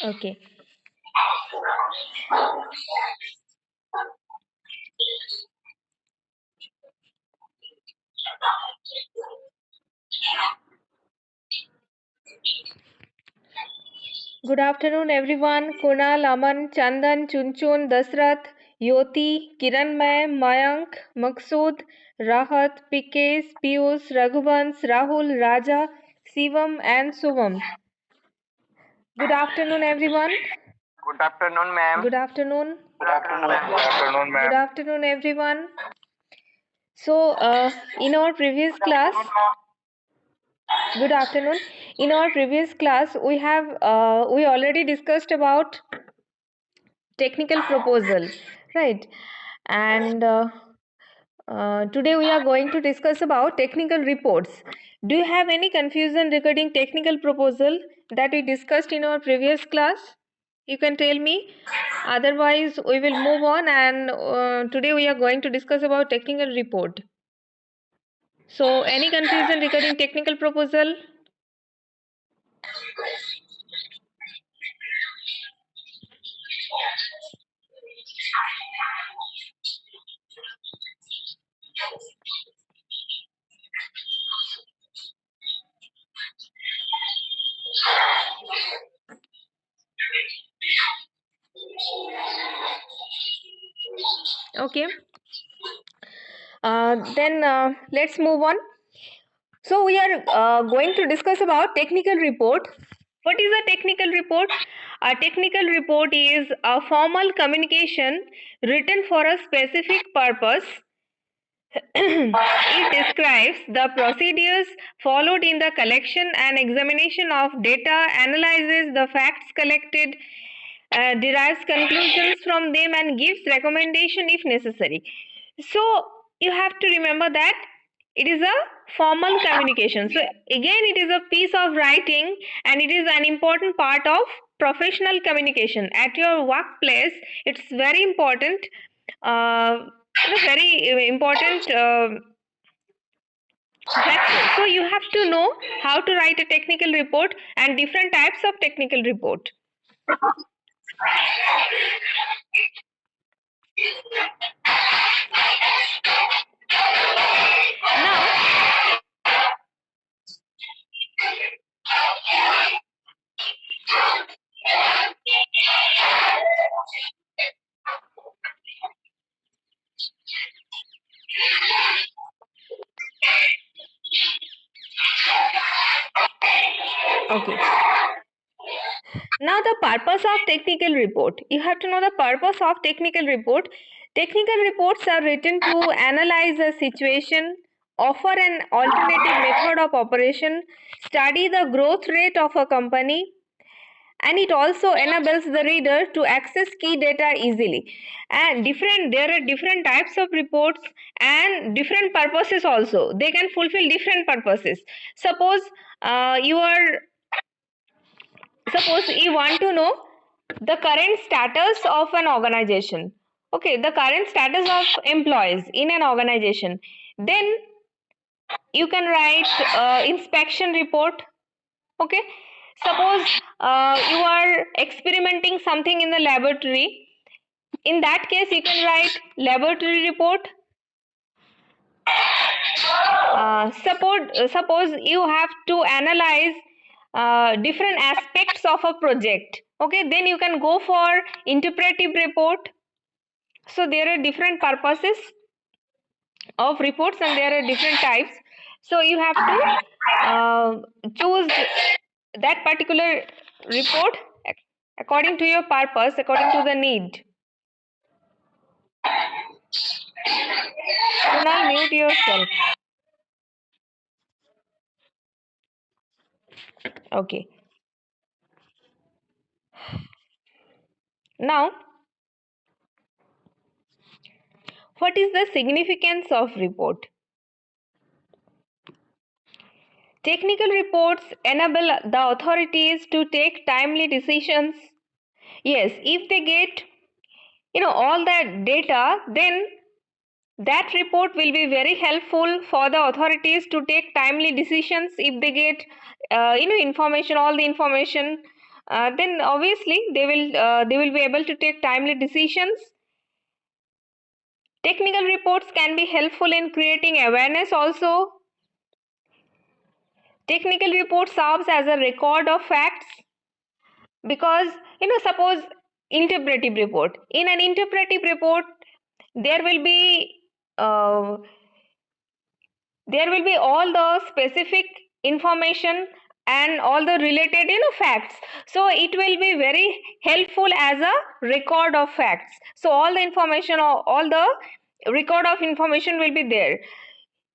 Okay. Good afternoon, everyone. Kunal, Aman, Chandan, Chunchun, Dasrath, Yoti, Kiranmay, Mayank, Maksud, Rahat, Pikesh, Piyush, Raghuvans, Rahul, Raja, Sivam, and Suvam. Good afternoon, everyone. Good afternoon, ma'am. Good afternoon. Good afternoon, ma'am. Good afternoon, ma'am. Good afternoon, everyone. So, in our previous class, good afternoon. In our previous class, we already discussed about technical proposal, right? And today we are going to discuss about technical reports. Do you have any confusion regarding technical proposal that we discussed in our previous class? You can tell me. Otherwise, we will move on, and today we are going to discuss about technical report. So, any confusion regarding technical proposal? Okay. Then let's move on. So we are going to discuss about technical report. What is a technical report? A technical report is a formal communication written for a specific purpose. It describes the procedures followed in the collection and examination of data, analyzes the facts collected, derives conclusions from them, and gives recommendation if necessary. So you have to remember that it is a formal communication. So again, it is a piece of writing, and it is an important part of professional communication at your workplace. It's very important. Very important factor. So you have to know how to write a technical report and different types of technical report. Now, okay. Now the purpose of technical report. You have to know the purpose of technical report. Technical reports are written to analyze a situation, offer an alternative method of operation, study the growth rate of a company, and it also enables the reader to access key data easily. And there are different types of reports and different purposes also. They can fulfill different purposes. Suppose you are suppose you want to know the current status of an organization, okay, the current status of employees in an organization, then you can write inspection report. Okay, suppose you are experimenting something in the laboratory, in that case you can write laboratory report. Suppose you have to analyze different aspects of a project, okay, then you can go for interpretive report. So there are different purposes of reports and there are different types, so you have to choose that particular report according to your purpose, according to the need. Kunal, mute yourself. Okay. Now, what is the significance of report? Technical reports enable the authorities to take timely decisions. Yes, if they get all that data, then that report will be very helpful for the authorities to take timely decisions. If they get information, all the information, then obviously they will be able to take timely decisions. Technical reports can be helpful in creating awareness also. Technical report serves as a record of facts, because suppose interpretive report, in an interpretive report there will be uh, all the specific information and all the related facts, so it will be very helpful as a record of facts. So all the information, all the record of information will be there.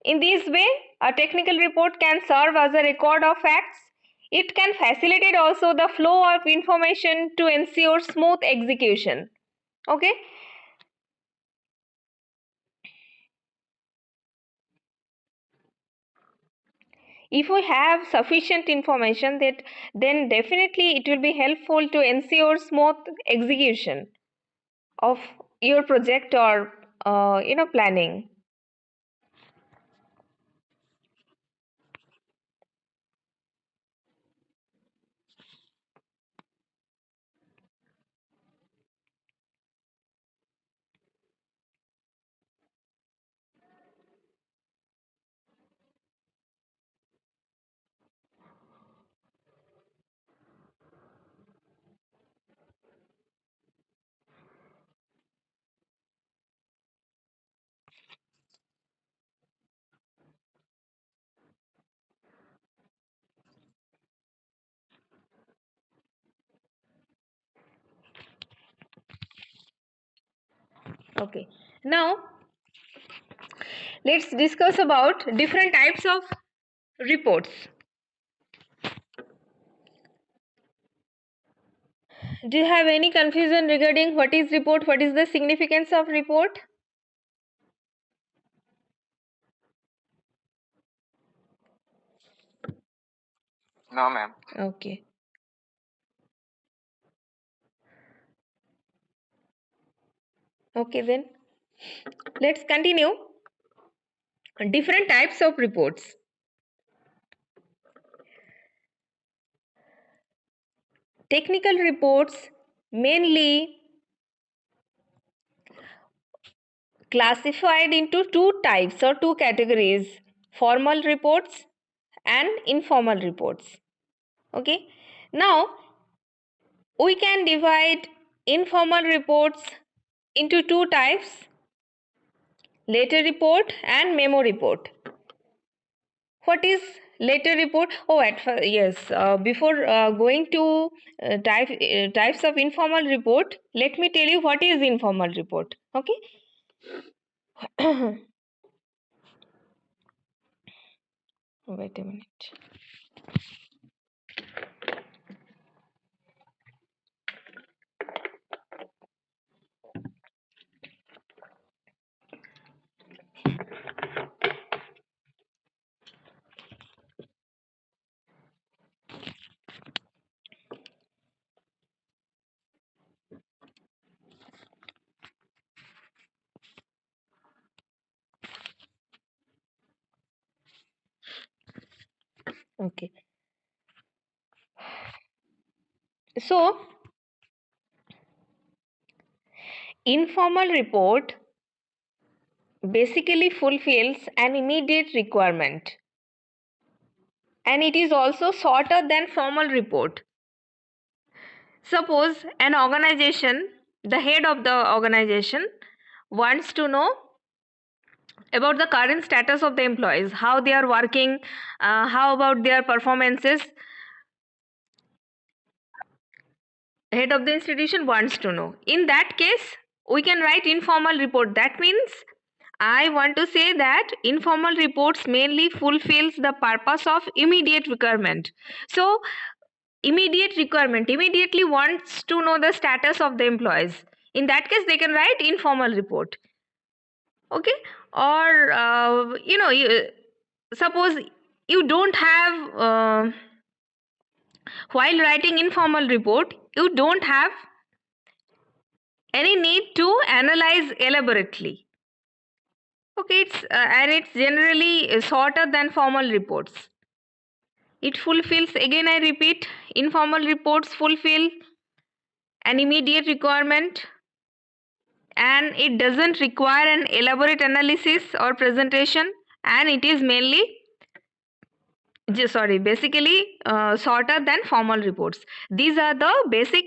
In this way, a technical report can serve as a record of facts. It can facilitate also the flow of information to ensure smooth execution. Okay. If we have sufficient information, then definitely it will be helpful to ensure smooth execution of your project or planning. Okay. Now let's discuss about different types of reports. Do you have any confusion regarding what is report, what is the significance of report? No, ma'am. Okay. Okay, then let's continue. Different types of reports. Technical reports mainly classified into two types or two categories: formal reports and informal reports. Okay. Now we can divide informal reports into two types: letter report and memo report. What is Letter report. Oh, yes. Before going to types of informal report, let me tell you what is informal report. Okay. Wait a minute. Okay. So, informal report basically fulfills an immediate requirement, and it is also shorter than formal report. Suppose an organization, the head of the organization wants to know about the current status of the employees, how they are working, how about their performances. Head of the institution wants to know. In that case, we can write informal report. That means I want to say that informal reports mainly fulfills the purpose of immediate requirement. So immediate requirement immediately wants to know the status of the employees. In that case, they can write informal report. Okay. Or suppose you don't have while writing informal report, you don't have any need to analyze elaborately. Okay, it's generally shorter than formal reports. It fulfills, again I repeat, informal reports fulfill an immediate requirement, and it doesn't require an elaborate analysis or presentation, and it is mainly basically shorter than formal reports. These are the basic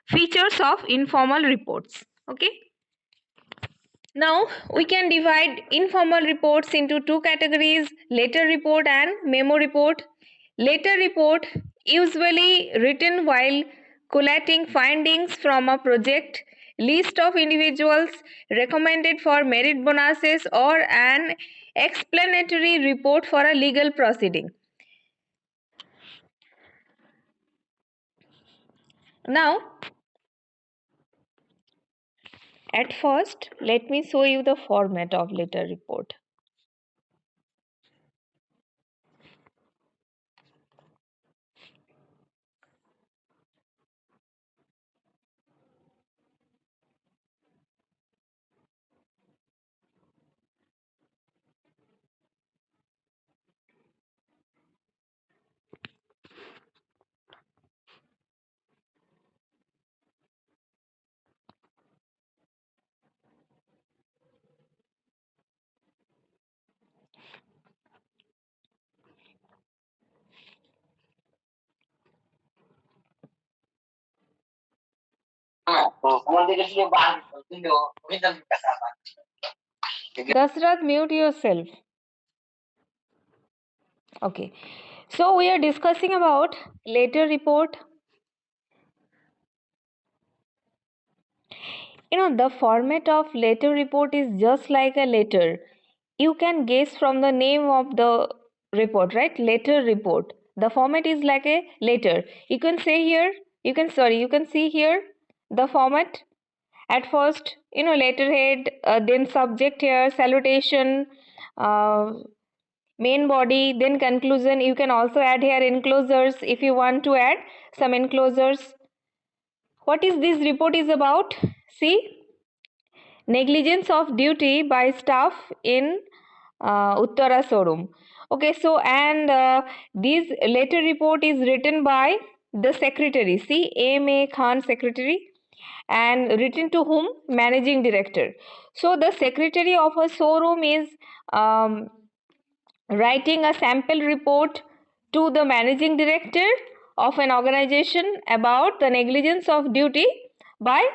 features of informal reports. Okay. Now we can divide informal reports into two categories: letter report and memo report. Letter report usually written while collating findings from a project, list of individuals recommended for merit bonuses, or an explanatory report for a legal proceeding. Now, at first, let me show you the format of letter report. Dasrath, mute yourself. Okay. So we are discussing about letter report. The format of letter report is just like a letter. You can guess from the name of the report, right? Letter report. The format is like a letter. You can see here the format. At first, letterhead, then subject here, salutation, main body, then conclusion. You can also add here enclosures if you want to add some enclosures. What is this report is about? See, negligence of duty by staff in Uttara showroom. Okay, so and this letter report is written by the secretary. See, A.M.A. Khan, secretary, and written to whom? Managing director. So the secretary of a showroom is writing a sample report to the managing director of an organization about the negligence of duty by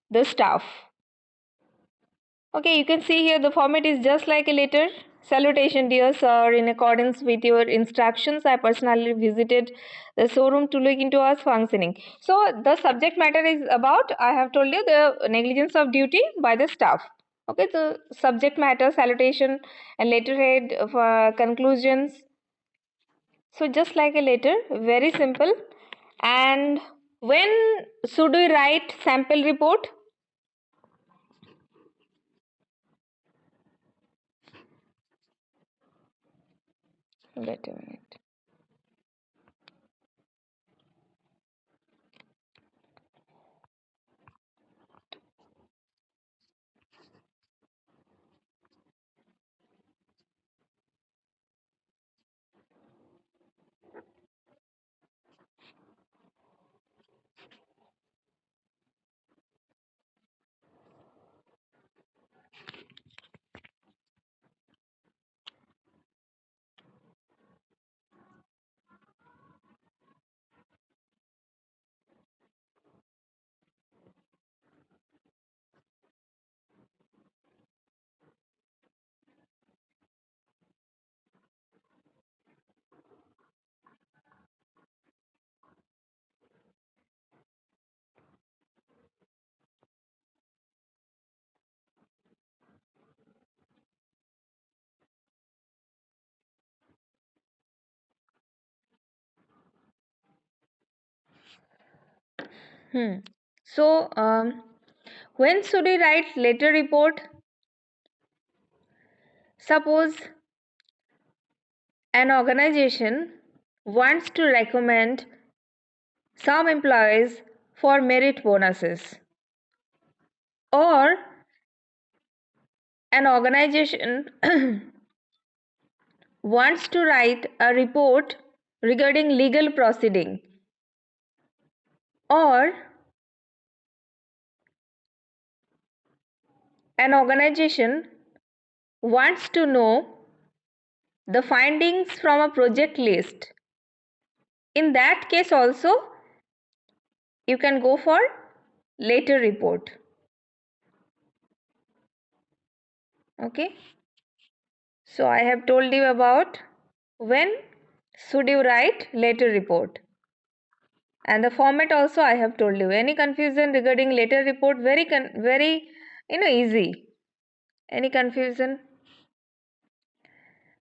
the staff. Okay, you can see here the format is just like a letter. Salutation, dear sir. In accordance with your instructions, I personally visited the showroom to look into us functioning. So, the subject matter is about, I have told you, the negligence of duty by the staff. Okay, the subject matter, salutation, and letterhead for conclusions. So, just like a letter, very simple. And when should we write sample report? Wait a minute. So, when should we write letter report? Suppose an organization wants to recommend some employees for merit bonuses, or an organization wants to write a report regarding legal proceeding, or an organization wants to know the findings from a project list. In that case also, you can go for later report. Okay, so I have told you about when should you write later report, and the format also I have told you. Any confusion regarding later report? Very easy. Any confusion?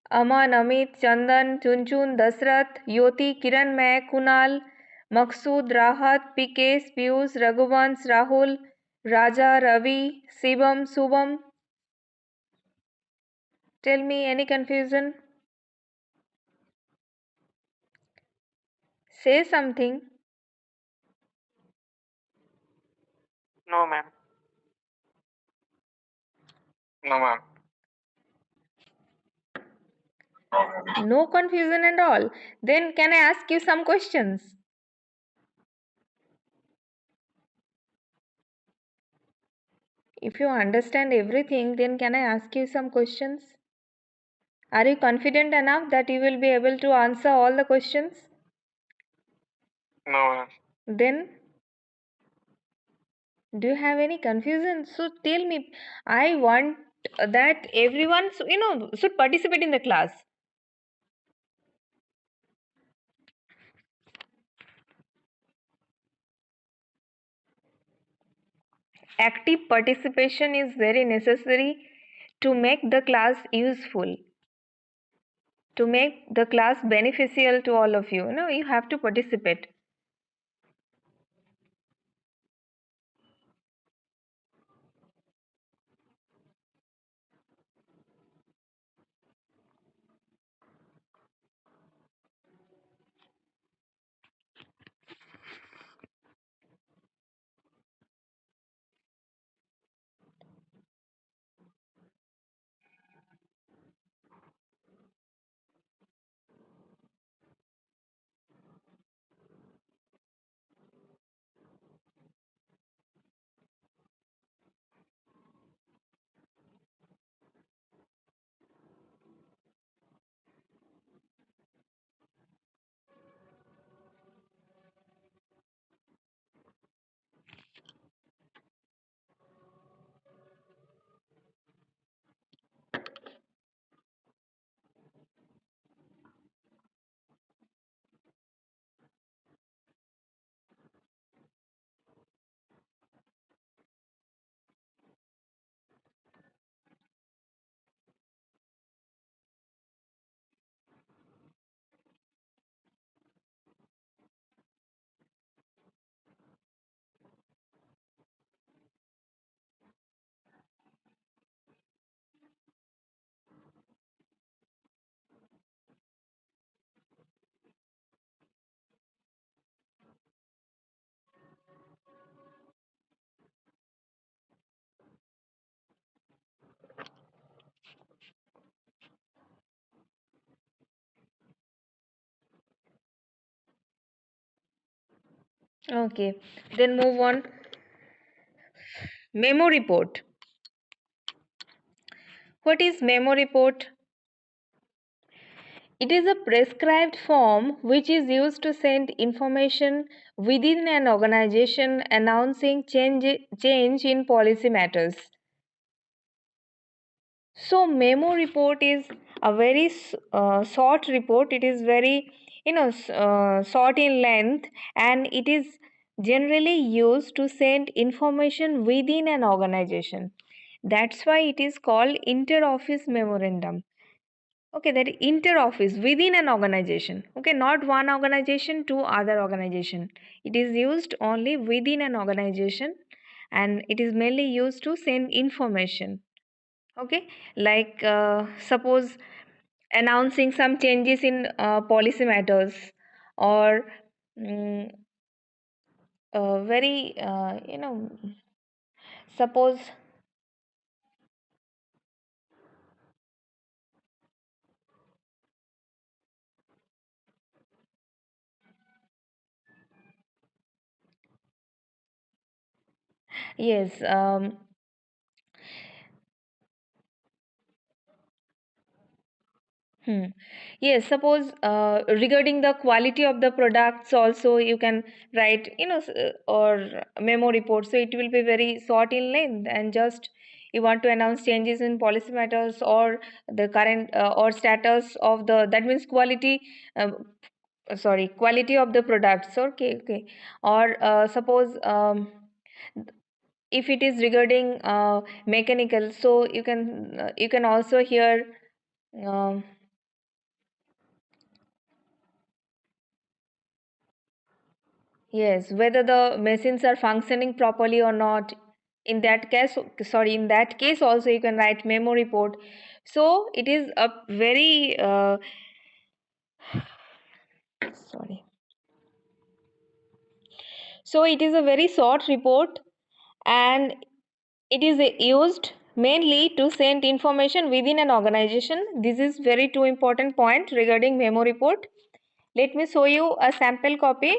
Aman, Amit, Chandan, Chunchun, Dasrath, Yoti, Kiran, May, Kunal, Maksud, Rahat, Pikesh, Piyush, Raghuvans, Rahul, Raja, Ravi, Shivam, Subham. Tell me, any confusion? Say something. No, ma'am. No, ma'am. No confusion at all. Then can I ask you some questions? If you understand everything, then can I ask you some questions? Are you confident enough that you will be able to answer all the questions? No, ma'am. Then, do you have any confusion? So tell me. I want that everyone should participate in the class. Active participation is very necessary to make the class useful, to make the class beneficial to all of you. You have to participate. Okay, then move on. Memo report. What is memo report? It is a prescribed form which is used to send information within an organization announcing change in policy matters. So memo report is a very short report. It is very short in length, and it is generally used to send information within an organization. That's why it is called inter-office memorandum. Okay, that inter-office within an organization. Okay, not one organization to other organization. It is used only within an organization, and it is mainly used to send information. Okay, like suppose announcing some changes in policy matters, or mm, very suppose, yes, hmm. Yes, suppose regarding the quality of the products also you can write, or memo report. So it will be very short in length, and just you want to announce changes in policy matters, or the current or status of the, that means quality, sorry, quality of the products. Okay, okay. Or suppose if it is regarding mechanical, so you can also hear. um Yes, whether the machines are functioning properly or not. In that case, sorry, in that case also you can write memo report. So it is a very sorry. So it is a very short report, and it is used mainly to send information within an organization. This is very two important point regarding memo report. Let me show you a sample copy.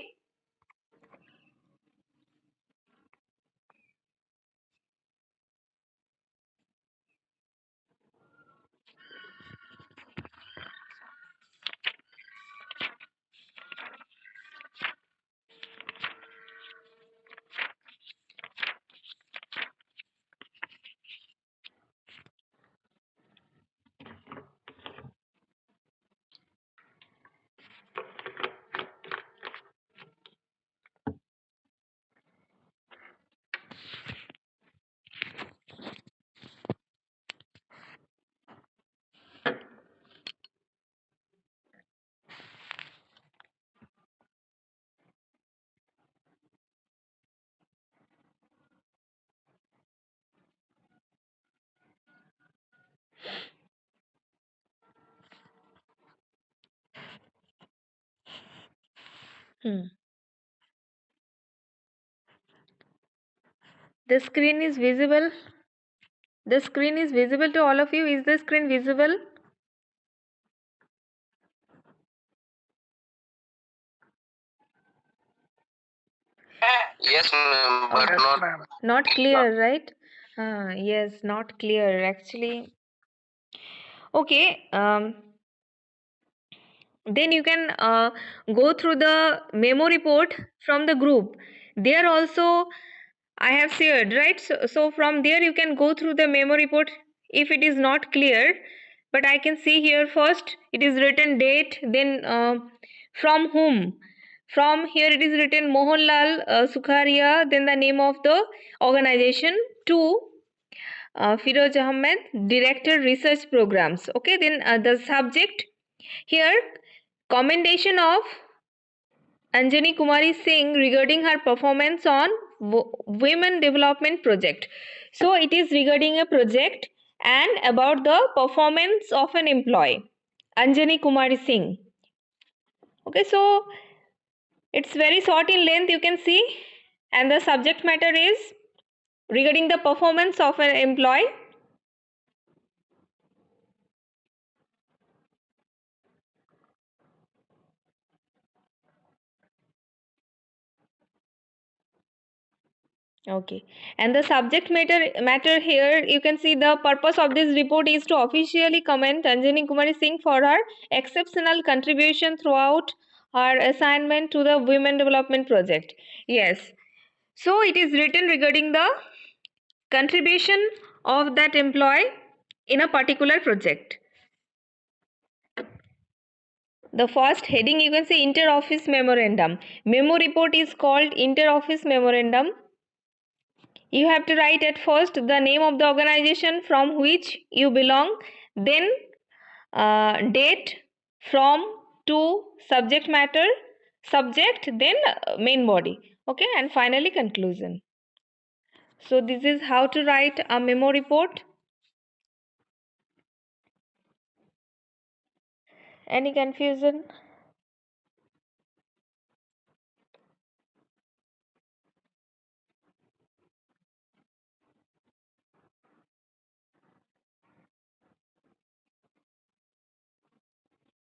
Hmm. The screen is visible. The screen is visible to all of you. Is the screen visible? Yes, ma'am, but yes, not. Ma'am. Not clear, right? Yes, not clear actually. Okay, then you can go through the memo report from the group. There also I have shared, right? So from there you can go through the memo report if it is not clear. But I can see here first it is written date, then from whom. From here it is written Mohanlal Sukharia, then the name of the organization, to Firoz Ahmed, Director Research Programs. Okay, then the subject here, commendation of Anjani Kumari Singh regarding her performance on Women Development Project. So it is regarding a project and about the performance of an employee, Anjani Kumari Singh. Okay, so it's very short in length, you can see, and the subject matter is regarding the performance of an employee. Okay. And the subject matter here, you can see the purpose of this report is to officially commend Anjani Kumari Singh for her exceptional contribution throughout her assignment to the Women Development Project. Yes. So it is written regarding the contribution of that employee in a particular project. The first heading, you can say inter-office memorandum. Memo report is called inter-office memorandum. You have to write at first the name of the organization from which you belong, then date, from, to, subject matter, subject, then main body. Okay, and finally conclusion. So this is how to write a memo report. Any confusion?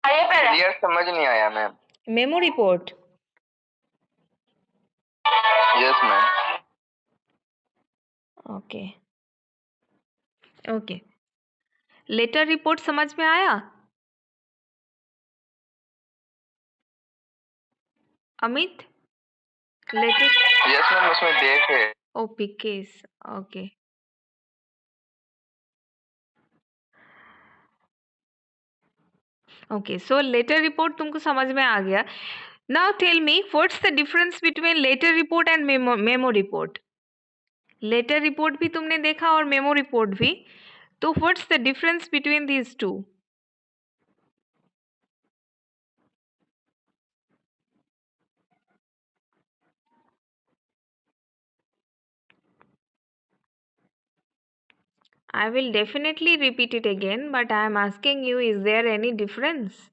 Clear समझ नहीं आया ma'am. Memo report. Yes ma'am. Okay okay. Letter report समझ में आया? Amit, letter. Yes ma'am, उसमें date है. ओ पिकेस. Okay. Okay, so letter report तुमको समझ में आ गया. Now tell me what's the difference between letter report and memo report. Letter report भी तुमने देखा और मेमो रिपोर्ट भी, तो what's the difference between these two? I will definitely repeat it again, but I am asking you, is there any difference?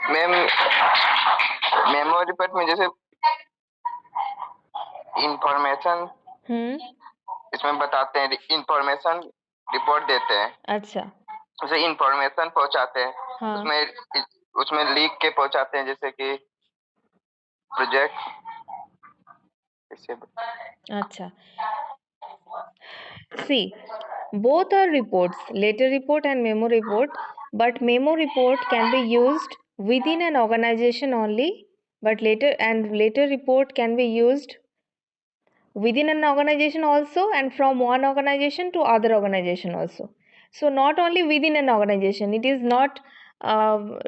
Ma'am, memo report में जैसे information इसमें बताते हैं, इंफॉर्मेशन रिपोर्ट देते हैं. अच्छा. उसे इंफॉर्मेशन पहुंचाते हैं. हाँ. उसमें लीक के पहुंचाते हैं, जैसे कि प्रोजेक्ट. अच्छा. See, both are reports, letter report and memo report, but memo report can be used within an organization only, but later report can be used within an organization also, and from one organization to other organization also. So not only within an organization, it is not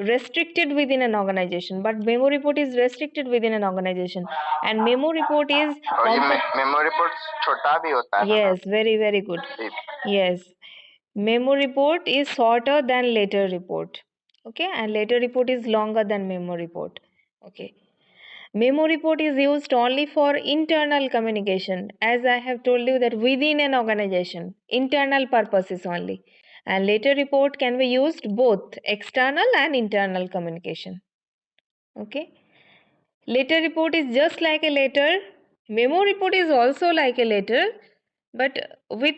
restricted within an organization, but memo report is restricted within an organization, and memo report is और ये memo report छोटा भी होता है. yes, very good. Yes, memo report is shorter than later report. Okay, and later report is longer than memo report. Okay. Memo report is used only for internal communication, as I have told you that within an organization, internal purposes only. And later report can be used both external and internal communication. Okay. Later report is just like a letter. Memo report is also like a letter, but with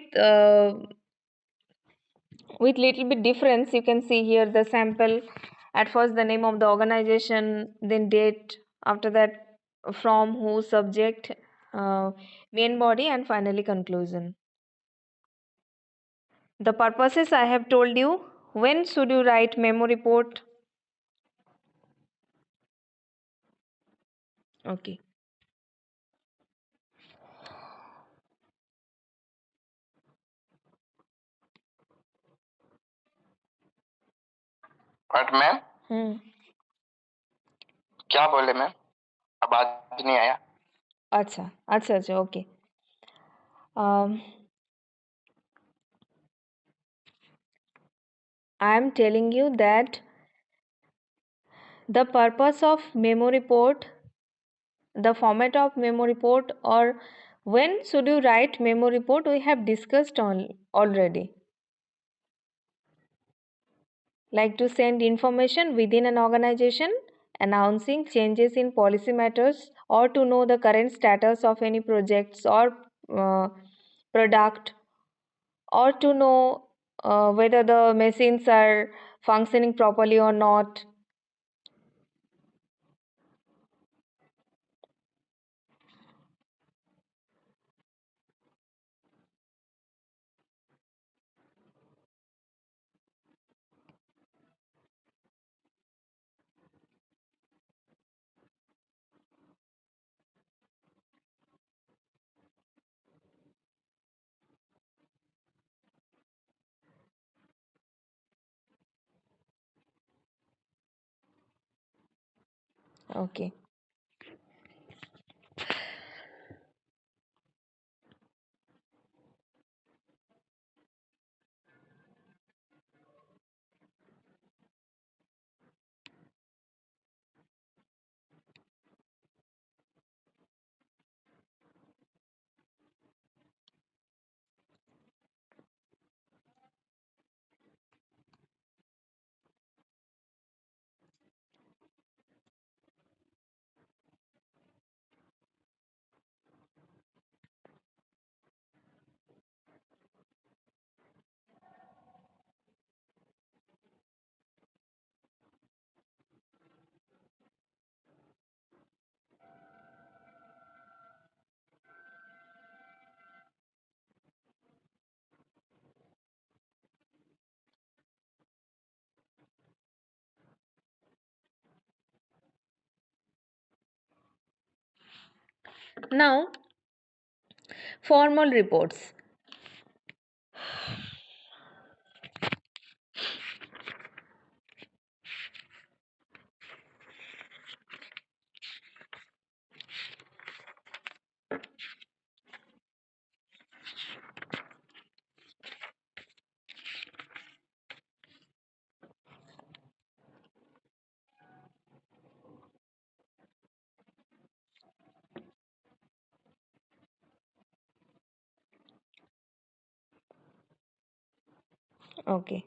little bit difference. You can see here the sample. At first the name of the organization, then date, after that from, who, subject, main body, and finally conclusion. The purposes I have told you. When should you write memo report? Okay. But ma'am, क्या बोले ma'am? आवाज नहीं आया। अच्छा अच्छा अच्छा, okay. I am telling you that the purpose of memo report, the format of memo report, or when should you write memo report, we have discussed on already. Like to send information within an organization, announcing changes in policy matters, or to know the current status of any projects or uh, product, or to know whether the machines are functioning properly or not. Okay. Now, formal reports. Okay.